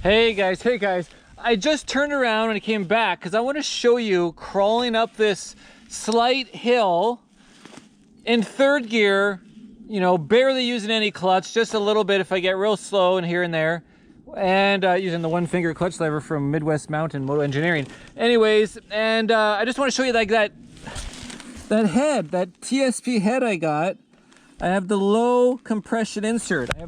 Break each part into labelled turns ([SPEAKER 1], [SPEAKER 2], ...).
[SPEAKER 1] Hey guys, I just turned around and I came back because I want to show you crawling up this slight hill in third gear, you know, barely using any clutch, just a little bit if I get real slow and here and there, and using the one finger clutch lever from Midwest Mountain Moto Engineering. Anyways, and I just want to show you like that head, that TSP head I got. I have the low compression insert. I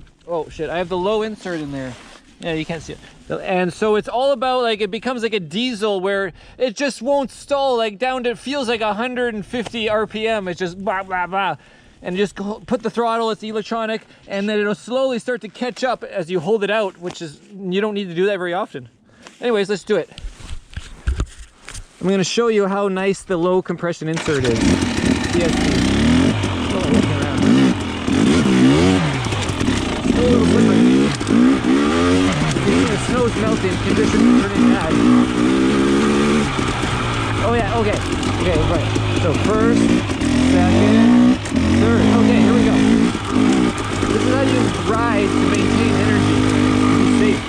[SPEAKER 1] have the low insert in there. Yeah, you can't see it. And so it's all about, like, it becomes like a diesel where it just won't stall, like down to, it feels like 150 RPM. It's just blah, blah, blah. And just put the throttle, it's electronic, and then it'll slowly start to catch up as you hold it out, which is, you don't need to do that very often. Anyways, let's do it. I'm going to show you how nice the low compression insert is. TSP. A little slippery. The snow's melting, conditions are turning bad. Oh yeah, okay, right. So first, second, third. Okay, here we go. This is how you ride to maintain energy. Be safe.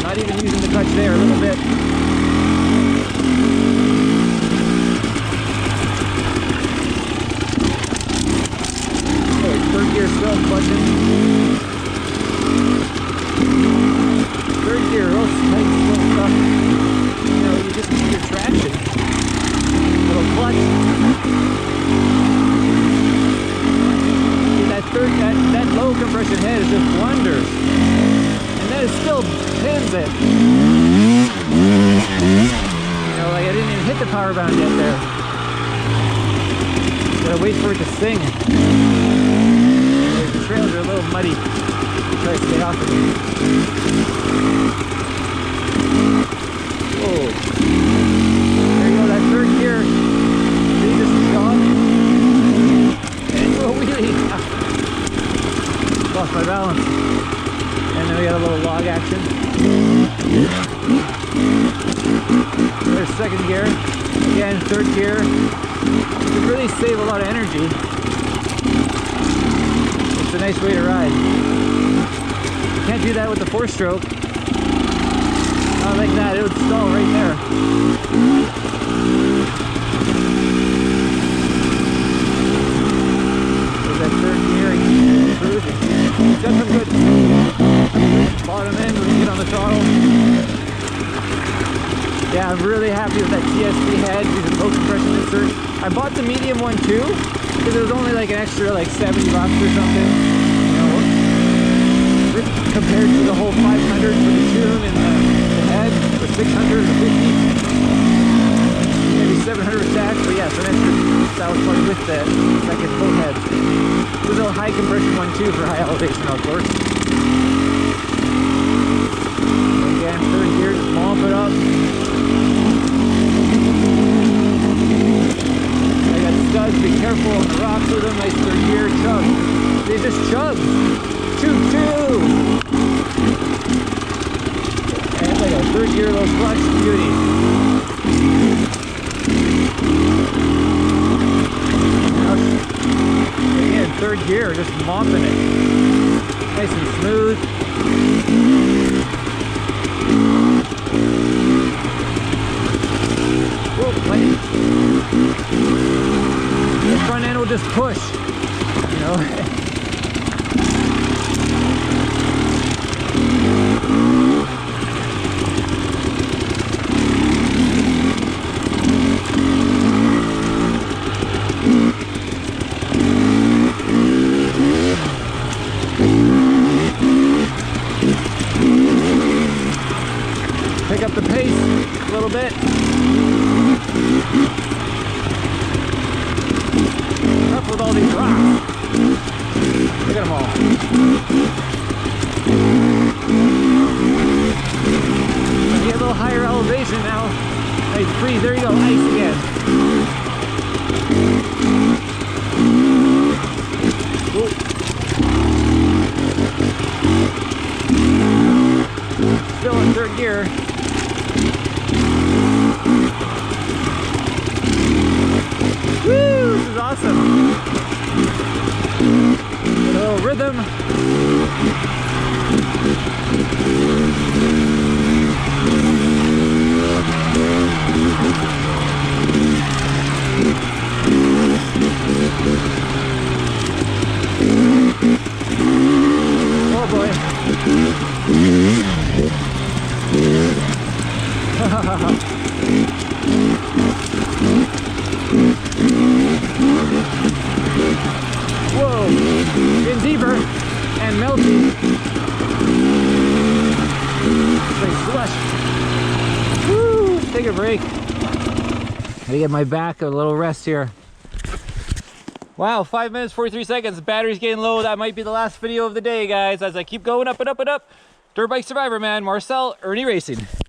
[SPEAKER 1] Not even using the clutch there, a little bit. Okay, third gear still clutching. Third gear, real tight, slow stuff. You know, you just need your traction. Little clutch. See, that low compression head is just wonders. And then it still pins it. You know, like I didn't even hit the power bound yet there. Gotta wait for it to sing. The trails are a little muddy. Try to stay off of me. Whoa. There you go, that third gear. See, just gone. And a wheelie. Lost my balance. And then we got a little log action. There's second gear. Again, third gear. You can really save a lot of energy. It's a nice way to ride. You can't do that with the 4-stroke. Not like that, it would stall right there. There's that third gear, cruising. Got some good bottom end when you get on the throttle. Yeah, I'm really happy with that TSP head, using low compression insert. I bought the medium one too, because it was only like an extra like 70 bucks or something. You know, compared to the whole 500 for the tune and the head, or 600 or 50, maybe 700 stacked, but yeah, so an extra, that was probably with the second full head. It was a high compression one too for high elevation, of course. Again, third gear, just bump it up. I got studs, be careful on the rocks with them, nice third gear, chug. They just chug. Choo-choo! And like a third gear, low clutch, beauty. Again, third gear, just mopping it. Nice and smooth. Whoa, wait. The front end will just push, you know. Pick up the pace a little bit. Tough with all these rocks. Look at them all. Get a little higher elevation now. Nice freeze. There you go. Ice again. Ooh. Still in third gear. Woo! This is awesome. A little rhythm. Oh boy. Whoa, getting deeper and melty. Like slush. Woo, take a break. Gotta get my back a little rest here. Wow, 5 minutes, 43 seconds. Battery's getting low. That might be the last video of the day, guys, as I keep going up and up and up. Dirt bike survivor, man. Marcel Irnie Racing.